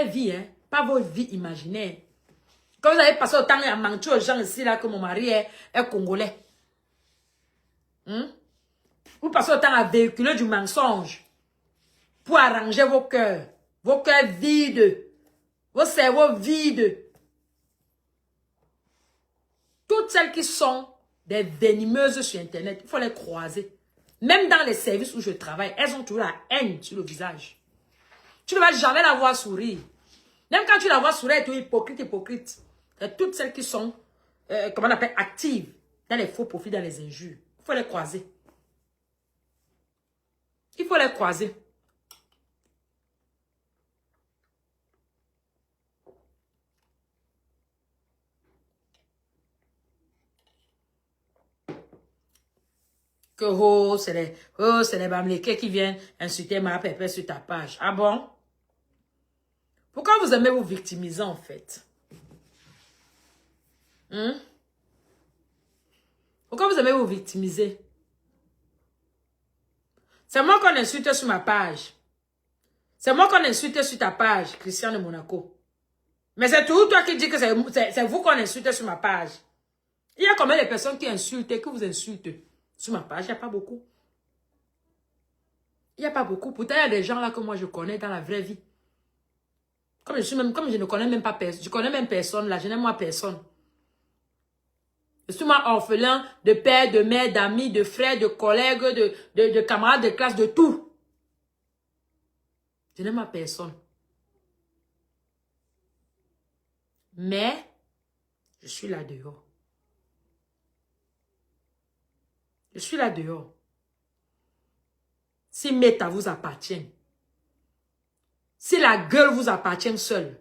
vraie vie, hein, pas vos vies imaginaires. Quand vous avez passé autant à mentir aux gens ici, là, que mon mari est congolais. Vous passez autant à véhiculer du mensonge pour arranger vos cœurs vides, vos cerveaux vides. Toutes celles qui sont des venimeuses sur Internet, il faut les croiser. Même dans les services où je travaille, elles ont toujours la haine sur le visage. Tu ne vas jamais la voir sourire. Même quand tu la vois sourire, elle est toujours hypocrite. Et toutes celles qui sont, comment on appelle, actives dans les faux profits, dans les injures. Il faut les croiser. Il faut les croiser. Que c'est les Bamlékés qui viennent insulter ma pépé sur ta page. Ah bon? Pourquoi vous aimez vous victimiser en fait? Pourquoi vous aimez vous victimiser? C'est moi qu'on insulte sur ma page. C'est moi qu'on insulte sur ta page, Christian de Monaco. Mais c'est toujours toi qui dis que c'est vous qu'on insulte sur ma page. Il y a combien de personnes qui insultent et que vous insultez sur ma page? Il n'y a pas beaucoup. Il n'y a pas beaucoup. Pourtant, il y a des gens là que moi je connais dans la vraie vie. Comme je ne connais même pas personne. Je connais même personne là. Je n'aime moi personne. Je suis moi orphelin de père, de mère, d'amis, de frères, de collègues, de camarades de classe, de tout. Je n'aime pas personne. Mais, je suis là dehors. Je suis là dehors. Si Meta vous appartient, si la gueule vous appartient seule,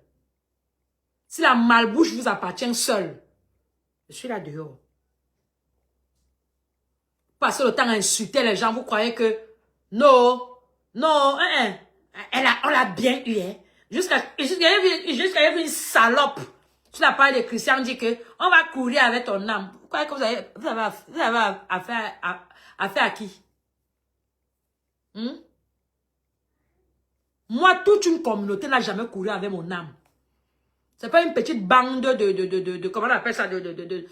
si la malbouche vous appartient seule, je suis là dehors. Passez le temps à insulter les gens, vous croyez que non, on l'a bien eu, hein. Jusqu'à une salope sur la page de Christian dit que on va courir avec ton âme. Vous croyez que vous avez affaire à qui? Moi, toute une communauté n'a jamais couru avec mon âme. C'est pas une petite bande comment on appelle ça, de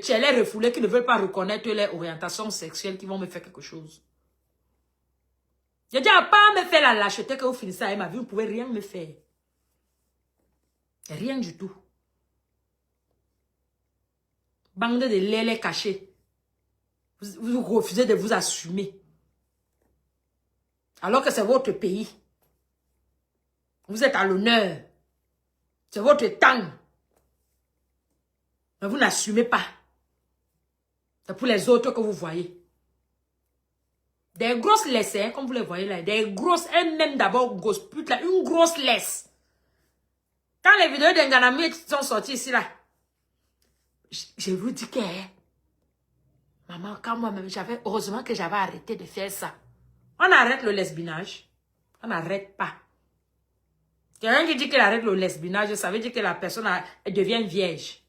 tchélés refoulés qui ne veulent pas reconnaître les orientations sexuelles qui vont me faire quelque chose. J'ai dit à part me faire la lâcheté que vous finissez avec ma vie, vous ne pouvez rien me faire. Rien du tout. Bande de lélés cachés. Vous refusez de vous assumer. Alors que c'est votre pays. Vous êtes à l'honneur. C'est votre temps. Mais vous n'assumez pas. C'est pour les autres que vous voyez. Des grosses laisses, hein, comme vous les voyez là. Des grosses, elles-mêmes d'abord grosses putes là. Une grosse laisse. Quand les vidéos d'Nganamé sont sorties ici là. Je vous dis que... maman, quand moi-même, heureusement que j'avais arrêté de faire ça. On arrête le lesbinage. On n'arrête pas. Quelqu'un qui dit qu'il arrête le lesbinage, ça veut dire que la personne elle devient vierge.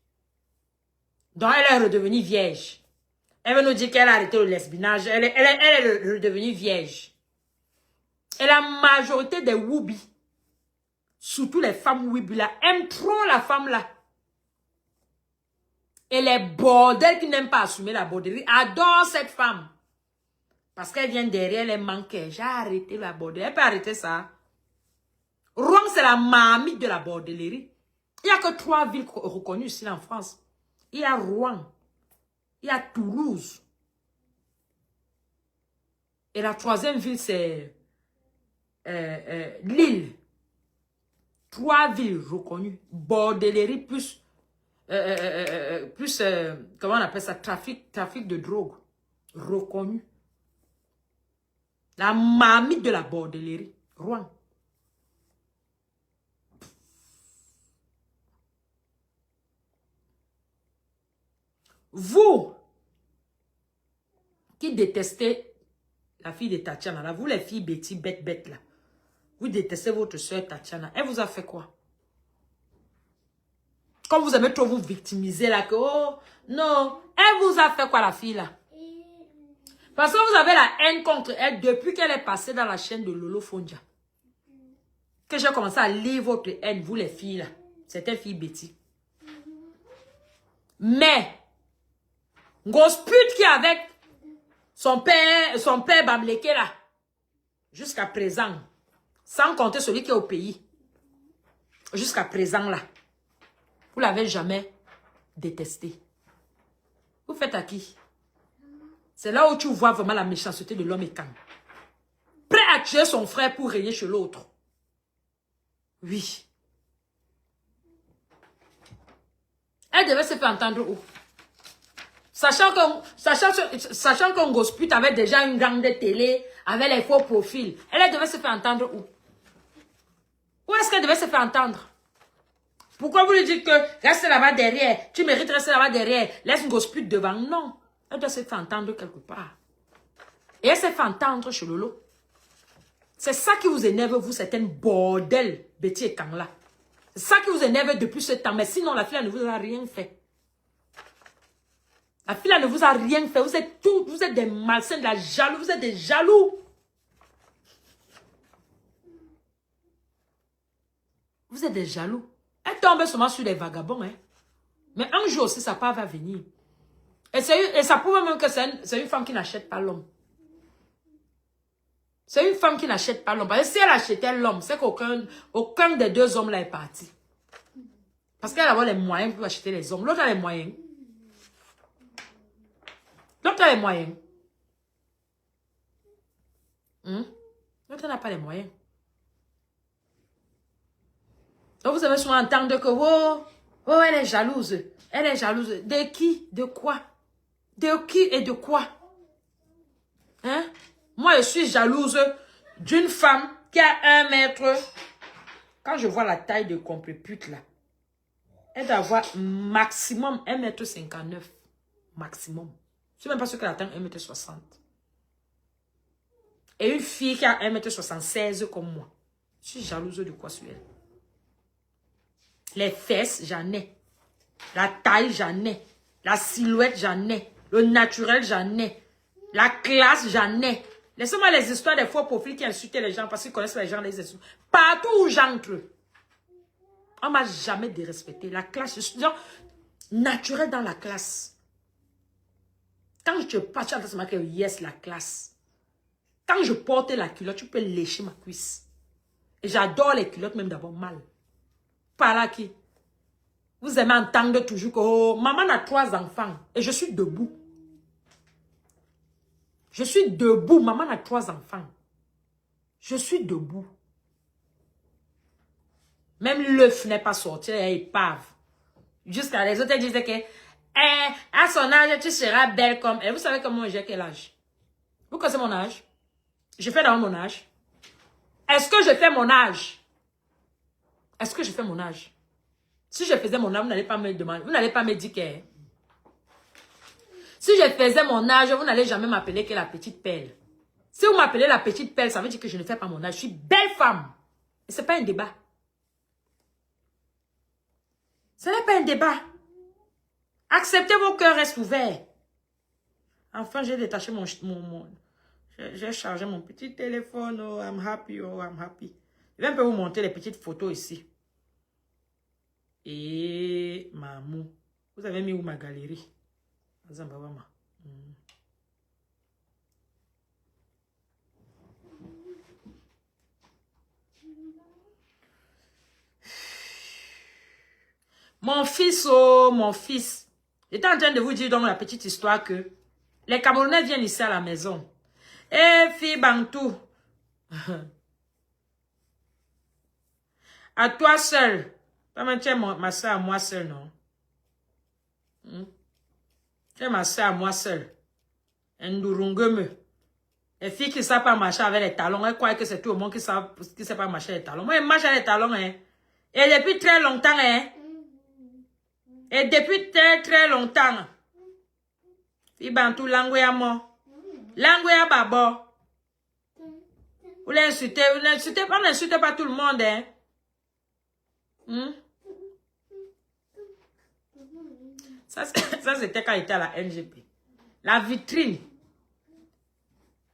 Donc elle est redevenue vierge. Elle veut nous dire qu'elle a arrêté le lesbinage. Elle est redevenue vierge. Et la majorité des Woubi, surtout les femmes Woubi là, aiment trop la femme là. Et les bordels qui n'aiment pas assumer la bordellerie adorent cette femme. Parce qu'elle vient derrière les manquets. J'ai arrêté la bordellerie. Elle peut arrêter ça. Rouen, c'est la mamie de la bordellerie. Il n'y a que 3 villes reconnues ici en France. Il y a Rouen. Il y a Toulouse. Et la 3e ville, c'est Lille. 3 villes reconnues. Bordellerie plus comment on appelle ça? Trafic de drogue. Reconnu. La mamie de la bordellerie. Rouen. Vous, qui détestez la fille de Tatiana, là, vous les filles bêtes là, vous détestez votre soeur Tatiana, elle vous a fait quoi? Comme vous aimez trop vous victimiser là, que oh, non, elle vous a fait quoi la fille là? Parce que vous avez la haine contre elle depuis qu'elle est passée dans la chaîne de Lolo Fondia. que j'ai commencé à lire votre haine, vous les filles là. C'était fille Betty. Mais, grosse pute qui est avec son père Bamleke là, jusqu'à présent, sans compter celui qui est au pays, jusqu'à présent là, vous l'avez jamais détesté. Vous faites à qui? C'est là où tu vois vraiment la méchanceté de l'homme écan. Prêt à tuer son frère pour régner chez l'autre. Oui. Elle devait se faire entendre où? Sachant qu'un gosse pute avait déjà une gang de télé, avec les faux profils. Elle devait se faire entendre où? Où est-ce qu'elle devait se faire entendre? Pourquoi vous lui dites que reste là-bas derrière, tu mérites de rester là-bas derrière, laisse une gosse pute devant? Non. Elle doit se faire entendre quelque part. Et elle s'est fait entendre chez Lolo. C'est ça qui vous énerve, vous, certaines bordel, Betty et Kangla. C'est ça qui vous énerve depuis ce temps. Mais sinon, la fille, elle ne vous a rien fait. La fille, elle ne vous a rien fait. Vous êtes tous, vous êtes des malsains, de la jaloux. Vous êtes des jaloux. Vous êtes des jaloux. Elle tombe seulement sur les vagabonds. Hein. Mais un jour aussi, sa part va venir. Et ça prouve même que c'est une femme qui n'achète pas l'homme. C'est une femme qui n'achète pas l'homme. Parce que si elle achetait l'homme, c'est qu'aucun des deux hommes là est parti. Parce qu'elle a les moyens pour acheter les hommes. L'autre a les moyens. L'autre a les moyens. L'autre n'a pas les moyens. Donc vous avez souvent entendre que oh, elle est jalouse. Elle est jalouse. De qui? De quoi? De qui et de quoi? Hein? Moi, je suis jalouse d'une femme qui a 1 mètre. Quand je vois la taille de complépute là, elle doit avoir maximum 1,59 m. Maximum. Je ne sais même pas ce qu'elle atteint 1,60 m. Et une fille qui a 1,76 m comme moi. Je suis jalouse de quoi sur elle? Les fesses, j'en ai. La taille, j'en ai. La silhouette, j'en ai. Le naturel, j'en ai. La classe, j'en ai. Laissez-moi les histoires des faux profils qui insultent les gens parce qu'ils connaissent les gens, les insultent. Partout où j'entre, on ne m'a jamais dérespecté. La classe, je suis naturel dans la classe. Quand je passe, c'est marqué yes, la classe. Quand je porte la culotte, tu peux lécher ma cuisse. Et j'adore les culottes, même d'abord mal. Par là qui? Vous aimez entendre toujours que oh, maman a 3 enfants et je suis debout. Je suis debout. Maman a 3 enfants. Je suis debout. Même l'œuf n'est pas sorti, elle est épave. Jusqu'à les autres disaient que à son âge, tu seras belle comme elle. Vous savez comment j'ai quel âge? Vous connaissez mon âge? Je fais dans mon âge. Est-ce que je fais mon âge? Est-ce que je fais mon âge? Si je faisais mon âge, vous n'allez pas me demander, vous n'allez pas me dire que... Si je faisais mon âge, vous n'allez jamais m'appeler que la petite perle. Si vous m'appelez la petite perle, ça veut dire que je ne fais pas mon âge. Je suis belle femme. Et ce n'est pas un débat. Ce n'est pas un débat. Acceptez, vos cœurs restent ouverts. Enfin, j'ai détaché j'ai chargé mon petit téléphone. Oh, I'm happy, oh, I'm happy. Je vais un peu vous montrer les petites photos ici. Et mamou. Vous avez mis où ma galerie? Mon fils, oh, mon fils. J'étais en train de vous dire dans la petite histoire que les Camerounais viennent ici à la maison. Eh, fille Bantou. À toi seul. Tu es ma soeur à moi seul, non? Tu es ma soeur à moi seul. Ndurungeme. Les filles qui ne savent pas marcher avec les talons, elles croient que c'est tout le monde qui ne sait pas marcher avec les talons. Moi, je marche avec les talons, hein. Et depuis très longtemps, hein. Et depuis très, très longtemps. Fille Bantou, langue à moi. Langue à babo. Vous l'insultez, on n'insulte pas tout le monde, hein. Ça c'était quand j'étais à la NGP. La vitrine.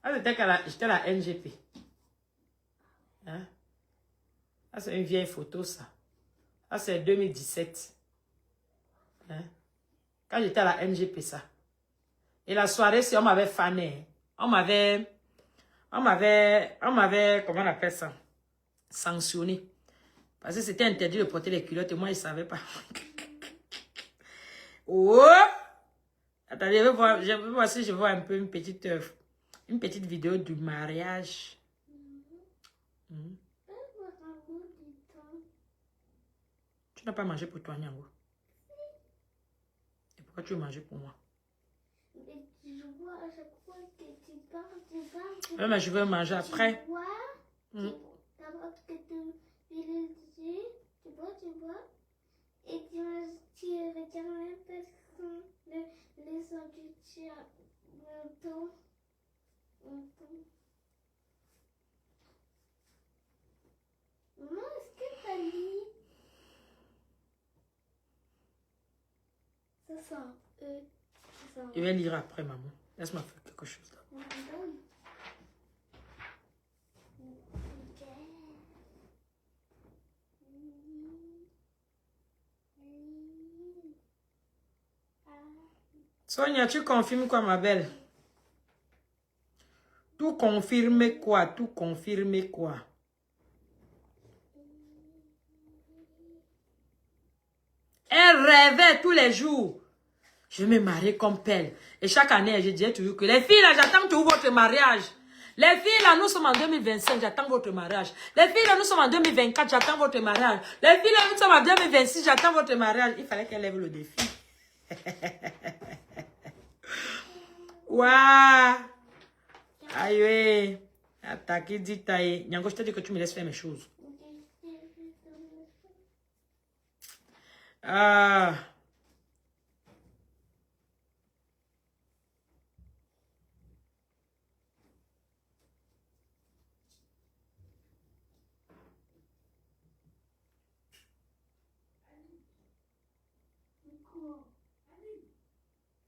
Ça, c'était quand j'étais à la NGP. Hein? Ça, c'est une vieille photo, ça. Ça, c'est 2017. Hein? Quand j'étais à la NGP, ça. Et la soirée, si on m'avait fané, on m'avait, comment on appelle ça? Sanctionné. Parce que c'était interdit de porter les culottes et moi, je ne savais pas. Oh! Attendez, je vais voir si je vois un peu une petite vidéo du mariage. Tu n'as pas mangé pour toi, Nyango? Et pourquoi tu veux manger pour moi? Mais je veux manger après. Et tu regardes même personne les sandwichs longtemps. Maman, est-ce que t'as lu? Ça sent Je vais lire après, maman. Laisse-moi faire quelque chose là. Sonia, tu confirmes quoi, ma belle? Tout confirme quoi? Tout confirme quoi? Elle rêvait tous les jours. Je vais me marier comme pelle. Et chaque année, je disais toujours que les filles, là, j'attends toujours votre mariage. Les filles, là, nous sommes en 2025, j'attends votre mariage. Les filles, là, nous sommes en 2024, j'attends votre mariage. Les filles, là, nous sommes en 2026, j'attends votre mariage. Il fallait qu'elle lève le défi. Waouh! Aïe, oui. Attaqué, dit taille. Nyango, je te dis que tu me laisses faire mes choses. Ah.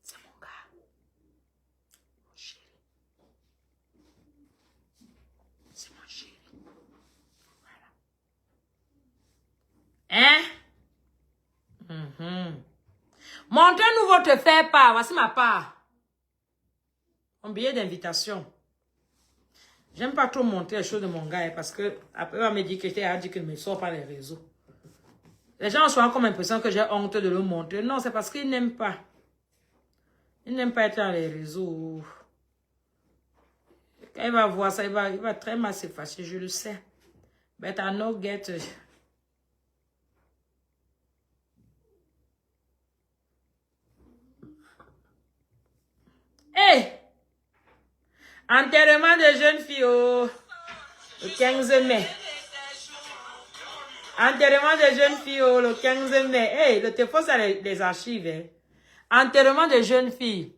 C'est mon gars. Mon chéri. C'est mon chéri. Voilà. Hein? Montrez-nous votre faire part. Voici ma part. Mon billet d'invitation. J'aime pas trop montrer les choses de mon gars parce que après, il va me dire que j'étais dit qu'il ne me sort pas les réseaux. Les gens ont souvent comme l'impression que j'ai honte de le montrer. Non, c'est parce qu'ils n'aiment pas. Ils n'aiment pas être dans les réseaux. Quand il va voir ça, il va très mal s'effacer, je le sais. But I know get... Hey! Enterrement de jeunes filles le 15 mai. Enterrement de jeunes filles le 15 mai. Hey, le téléphone, ça les archives. Hein. Enterrement de jeunes filles.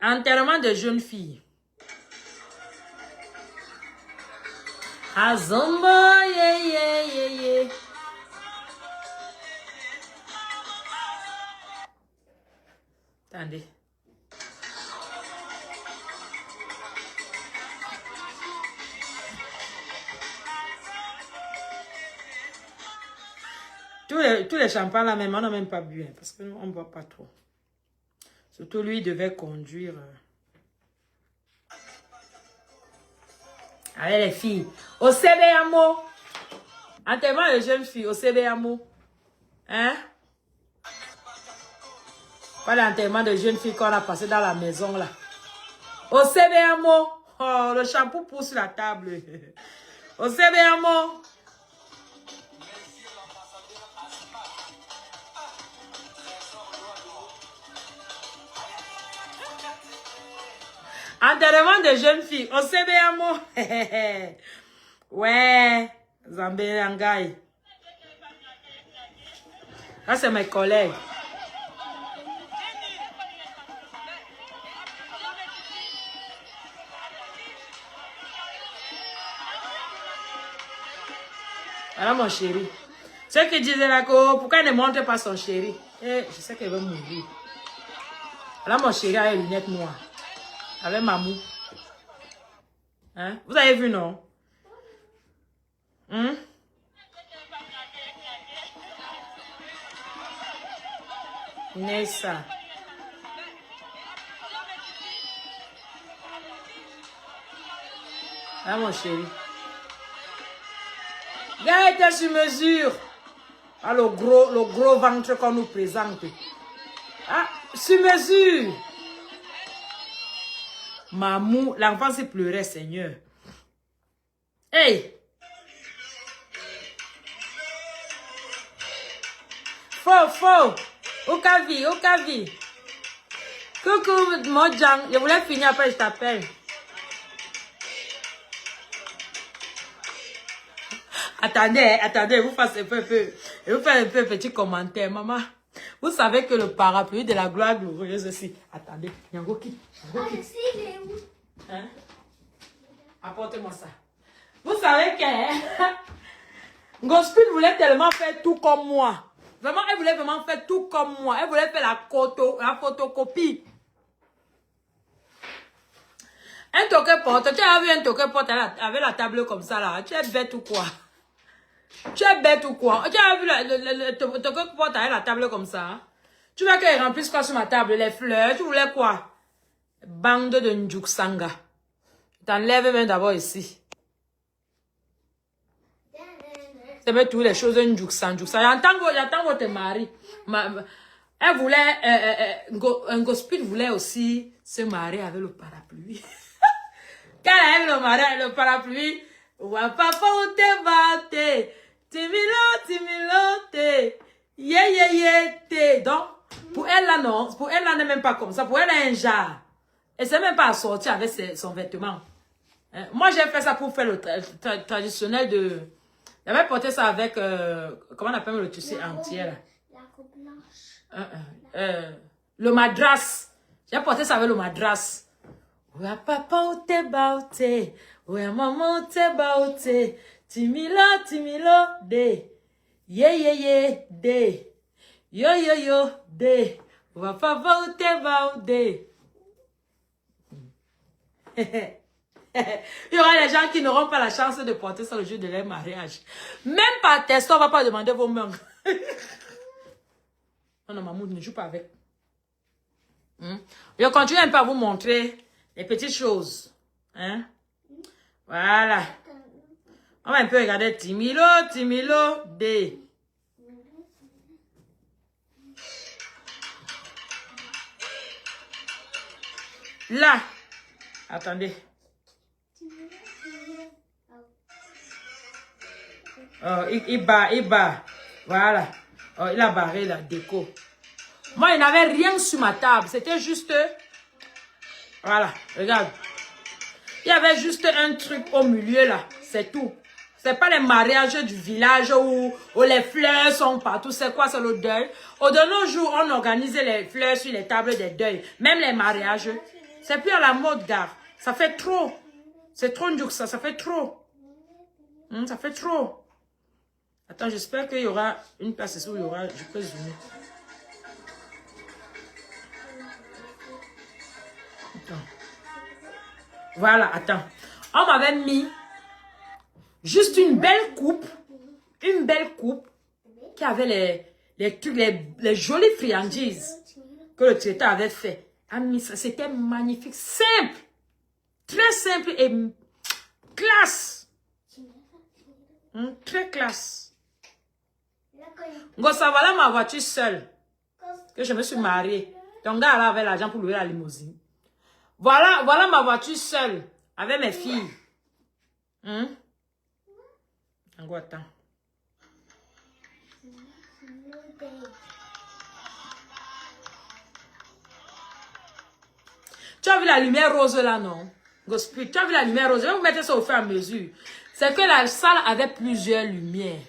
Enterrement de jeunes filles. Azombo, yeah, yeah, yeah, yeah. Attendez. Tous les champagnes là, même, on n'a même pas bu, hein, parce qu'on ne boit pas trop. Surtout lui, il devait conduire. Avec les filles. Au CBAMO. Enterrement de jeunes filles, au CBAMO. Hein? Pas l'enterrement de jeunes filles qu'on a passé dans la maison là. Au CBAMO. Oh, le shampoo pousse sur la table. Au CBAMO. Enterrement de jeunes filles au CBAMO. Ouais, Zambé Angaï. Là, c'est mes collègues. Voilà mon chéri. Ceux qui disaient là que pourquoi elle ne montre pas son chéri? Eh, je sais qu'elle va mourir. Voilà mon chéri avec les lunettes noires. Avec Mamou. Hein? Vous avez vu, non? Hein? Nessa. Ah, mon chéri. Gars était sur mesure. Ah, le gros ventre qu'on nous présente. Ah, sur mesure. Mamou, l'enfant se pleurait, Seigneur. Hey! Faux. Okavi. Coucou, Mojang. Je voulais finir après, je t'appelle. Attendez, vous faites un peu petit commentaire, maman. Vous savez que le parapluie de la gloire glorieuse aussi. Attendez, Yangoki. Ah, je sais, il est où? Hein? Apporte-moi ça. Vous savez que Gospel voulait tellement faire tout comme moi. Vraiment, elle voulait vraiment faire tout comme moi. Elle voulait faire la photocopie. Un toque porte. Tu as vu un toque porte avec la table comme ça là. Tu es bête ou quoi? Tu as vu le toque porte avec la table comme ça? Tu veux qu'elle remplisse quoi sur ma table? Les fleurs? Tu voulais quoi? Bande de Njuksanga. T'enlèves même d'abord ici. C'est même toutes les choses Njuksanga. J'entends votre mari. Elle voulait, un gospel voulait aussi se marier avec le parapluie. Quand elle aime le parapluie, wa papa ou te bate, timilo te, te. Donc, pour elle là non, pour elle là n'est même pas comme ça, pour elle elle est un genre. Elle sait même pas sortir avec son vêtement. Hein? Moi j'ai fait ça pour faire le traditionnel de... J'avais porté ça avec, comment on appelle le tissu entier là? La robe blanche. Le madras. J'ai porté ça avec le madras. Ouya papa ou te baute, ouya maman ou te baute, timilo de, de, yo de, ouya papa ou te baute. Il y aura des gens qui n'auront pas la chance de porter ça le jour de leur mariage. Même par test, on va pas demander vos mains. Non, maman, ne joue pas avec. Je continue un peu à vous montrer les petites choses. Hein? Voilà. On va un peu regarder Timilo, D. Là. Attendez. Oh, il bat. Voilà. Oh, il a barré la déco. Moi, il n'avait rien sur ma table. C'était juste... Voilà, regarde. Il y avait juste un truc au milieu là. C'est tout. C'est pas les mariages du village où les fleurs sont partout. C'est quoi? C'est le deuil. De nos jours, on organisait les fleurs sur les tables des deuils. Même les mariages. C'est plus à la mode, gars. Ça fait trop. C'est trop dur ça. Ça fait trop. Ça fait trop. Attends, j'espère qu'il y aura une place ici où il y aura... Je peux zoomer. Attends. Voilà, attends. On m'avait mis juste une belle coupe qui avait les trucs, les jolies friandises que le traiteur avait fait. C'était magnifique, simple, très simple et classe. Très classe. Ça voilà ma voiture seule que je me suis mariée. Ton gars là avait l'argent pour louer la limousine. Voilà ma voiture seule avec mes filles. Attends. Tu as vu la lumière rose là, non? Gospel, tu as vu la lumière rose? Je vais vous mettre ça au fur et à mesure. C'est que la salle avait plusieurs lumières.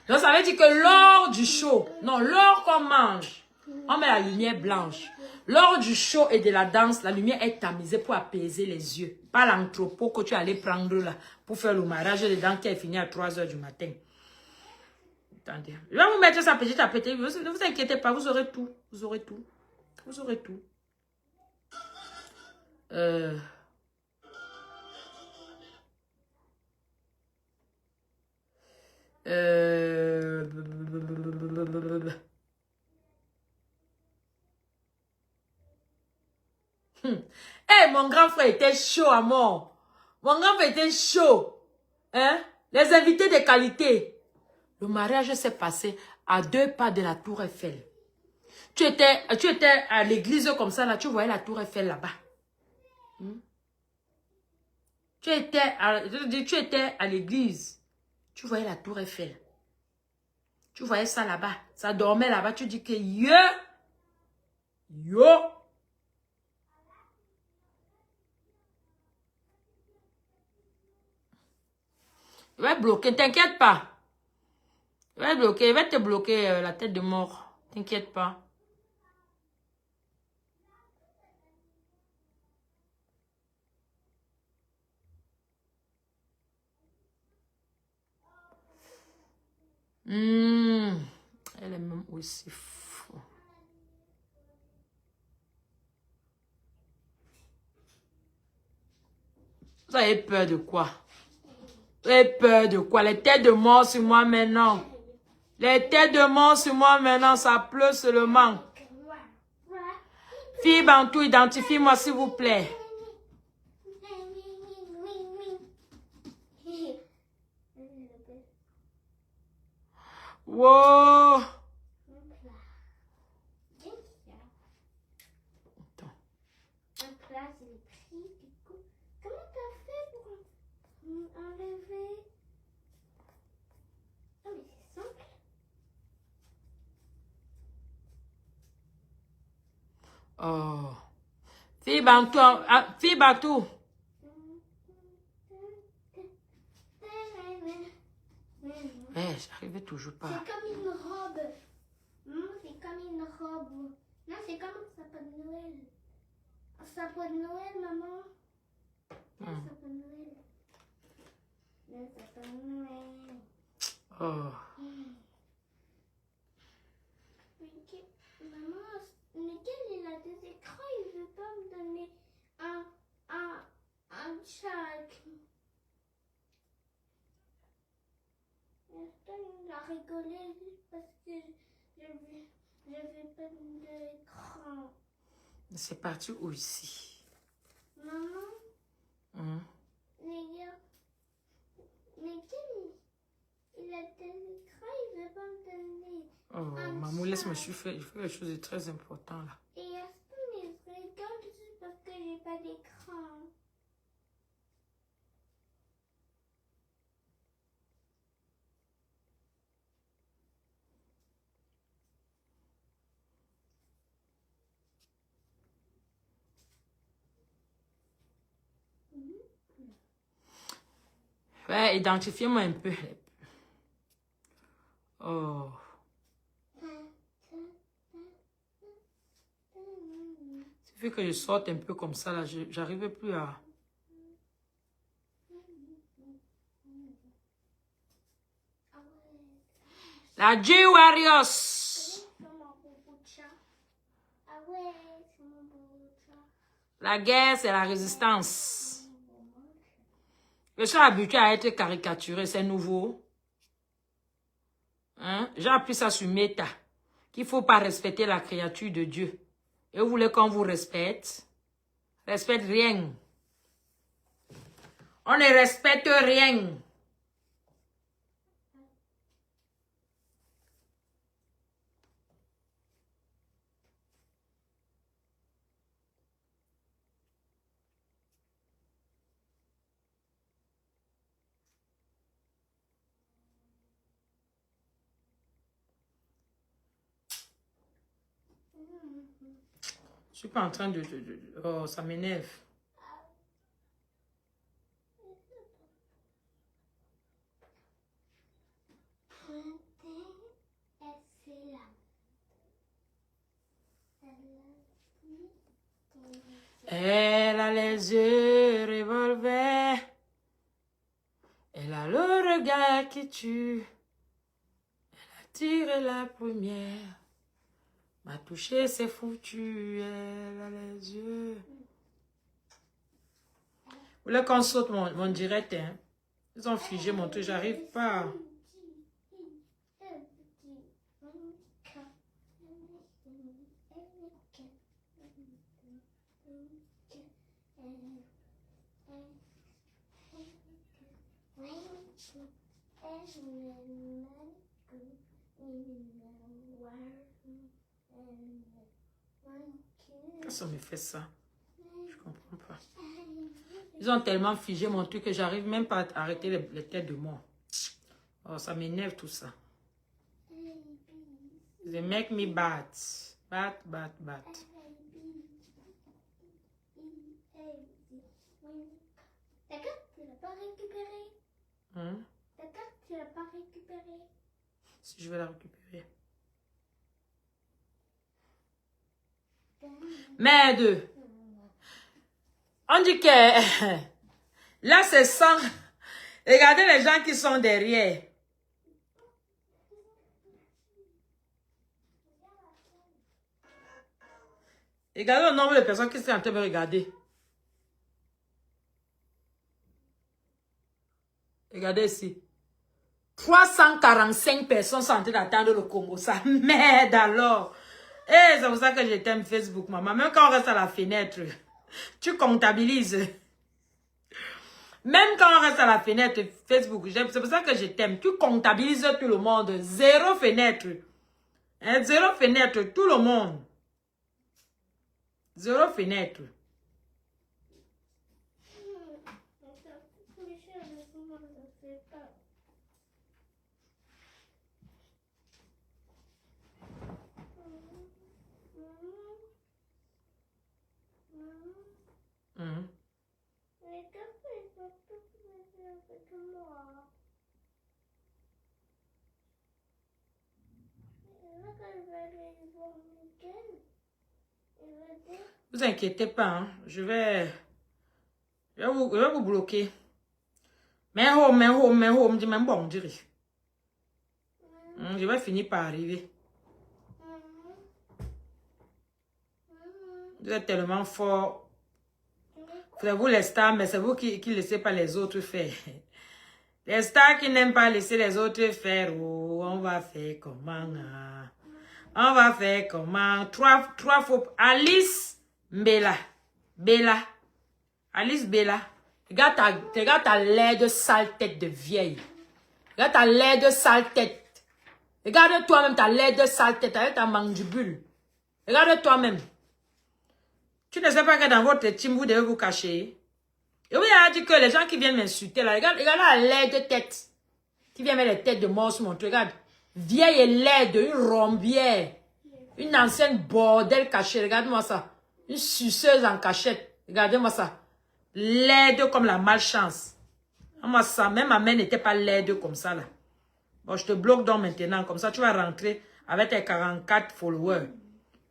Donc ça veut dire que lors du show, non, lors qu'on mange, on met la lumière blanche. Lors du show et de la danse, la lumière est tamisée pour apaiser les yeux. Pas l'entrepôt que tu allais prendre là pour faire le mariage dedans qui est fini à 3 h du matin. Attendez. Je vais vous mettre ça petit à petit. Ne vous inquiétez pas, vous aurez tout. Vous aurez tout. Vous aurez tout. Hey, mon grand frère était chaud à mort. Mon grand frère était chaud. Hein? Les invités de qualité. Le mariage s'est passé à 2 pas de la Tour Eiffel. Tu étais à l'église comme ça, là, tu voyais la Tour Eiffel là-bas. Tu étais à l'église. Tu voyais la Tour Eiffel. Tu voyais ça là-bas. Ça dormait là-bas. Tu dis que yo. Il va bloquer, t'inquiète pas. Il va bloquer, il va te bloquer la tête de mort. T'inquiète pas. Elle est même aussi fou. Vous avez peur de quoi? Vous avez peur de quoi? Les têtes de mort sur moi maintenant. Les têtes de mort sur moi maintenant, ça pleut seulement. Fille Bantou, identifie-moi s'il vous plaît. Wow. Comment t'as fait pour enlever? Ah, mais c'est simple. Oh. Fille Bantou, fille Bantou. Eh, j'arrivais toujours pas. C'est comme une robe. C'est comme une robe. Non, c'est comme un sapin de Noël. Un sapin de Noël, maman. Un sapin de Noël. Un sapin de Noël. Oh. Maman, Nickel, il a des écrans. Il veut pas me donner un chaque. Il a rigolé parce que je vais pas d'écran. C'est parti où ici? Maman, les gars, mais il a des écrans, il veut pas me donner. Oh, maman, laisse-moi, je fais quelque chose de très important là. Et est-ce que je regarde juste parce que j'ai pas d'écran? Ouais, identifiez-moi un peu. Oh. Il suffit que je sorte un peu comme ça, là, j'arrive plus à... La G-Warriors. La guerre, c'est la résistance. Je suis habituée à être caricaturée, c'est nouveau. Hein? J'ai appris ça sur Meta. Qu'il ne faut pas respecter la créature de Dieu. Et vous voulez qu'on vous respecte? Respecte rien. On ne respecte rien. Je suis pas en train de... Oh, ça m'énerve. Elle a les yeux revolver. Elle a le regard qui tue. Elle a tiré la première. M'a touché, c'est foutu. Elle a les yeux. Vous voulez qu'on saute mon direct, hein? Ils ont figé mon truc, j'arrive pas. Ça me fait ça. Je comprends pas. Ils ont tellement figé mon truc que j'arrive même pas à arrêter les têtes de mort. Oh, ça m'énerve tout ça. They make me bat. Bat. Ta carte, tu l'as pas récupérée. Hein? Ta carte, tu l'as pas récupérée. Si je vais la récupérer. Merde. On dit que là c'est 100. Regardez les gens qui sont derrière. Regardez le nombre de personnes qui sont en train de me regarder. Regardez ici. 345 personnes sont en train d'attendre le Congo. Ça merde alors. Et c'est pour ça que je t'aime Facebook, maman. Même quand on reste à la fenêtre, tu comptabilises. Même quand on reste à la fenêtre Facebook, c'est pour ça que je t'aime. Tu comptabilises tout le monde. Zéro fenêtre. Hein, zéro fenêtre, tout le monde. Zéro fenêtre. Vous inquiétez pas, hein. Je vais vous bloquer. Mais home, dis même bon, dirais. Je vais finir par arriver. Vous êtes tellement fort. C'est vous les stars, mais c'est vous qui ne laissez pas les autres faire. Les stars qui n'aiment pas laisser les autres faire. Oh, on va faire comment? On va faire comment? Trois fois. Alice Bella. Alice Bella. Regarde ta laide sale tête de vieille. Regarde ta laide sale tête. Regarde toi-même ta laide sale tête avec ta mandibule. Regarde toi-même. Tu ne sais pas que dans votre team, vous devez vous cacher. Et oui, elle a dit que les gens qui viennent m'insulter, là, regarde la laide tête. Qui vient mettre les têtes de mort sur mon truc. Regarde. Vieille et laide, une rombière. Une ancienne bordel cachée. Regarde-moi ça. Une suceuse en cachette. Regardez-moi ça. Laide comme la malchance. Moi, ça, même ma mère n'était pas laide comme ça, là. Bon, je te bloque donc maintenant. Comme ça, tu vas rentrer avec tes 44 followers.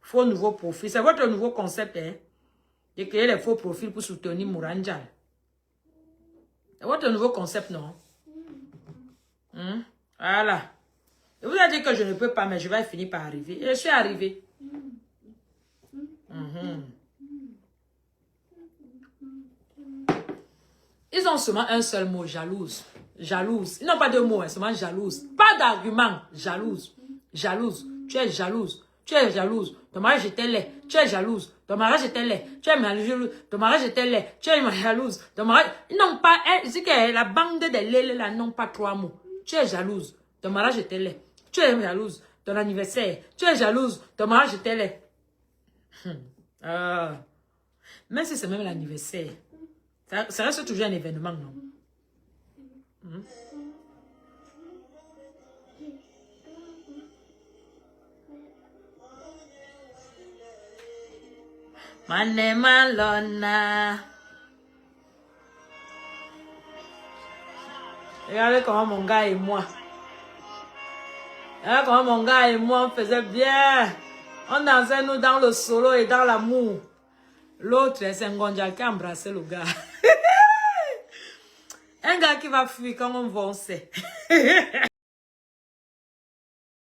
Faux nouveau profil. C'est votre nouveau concept, hein? De créer les faux profils pour soutenir Mourandjal. C'est votre nouveau concept, non? Voilà. Je vous ai dit que je ne peux pas, mais je vais finir par arriver. Et je suis arrivé. Ils ont seulement un seul mot, jalouse. Jalouse. Ils n'ont pas deux mots, hein, seulement jalouse. Pas d'argument, jalouse. Jalouse. Tu es jalouse. Tu es jalouse. Ton mariage était laid. Tu es jalouse. Ton mariage était laid. Tu es jalouse. Ton mariage était laid. Tu es jalouse. Ton mariage... Ils n'ont pas... C'est que la bande de lait là n'ont pas trois mots. Tu es jalouse. Ton mariage était laid. Tu es jalouse. Ton anniversaire. Tu es jalouse. Ton mariage était laid. Même si c'est même l'anniversaire. Ça reste toujours un événement, non? Manemalona. Regardez comment mon gars et moi. Regardez comment mon gars et moi on faisait bien. On dansait nous dans le solo et dans l'amour. L'autre, c'est un Ngonja qui a embrassé le gars. Un gars qui va fuir quand on va, on sait.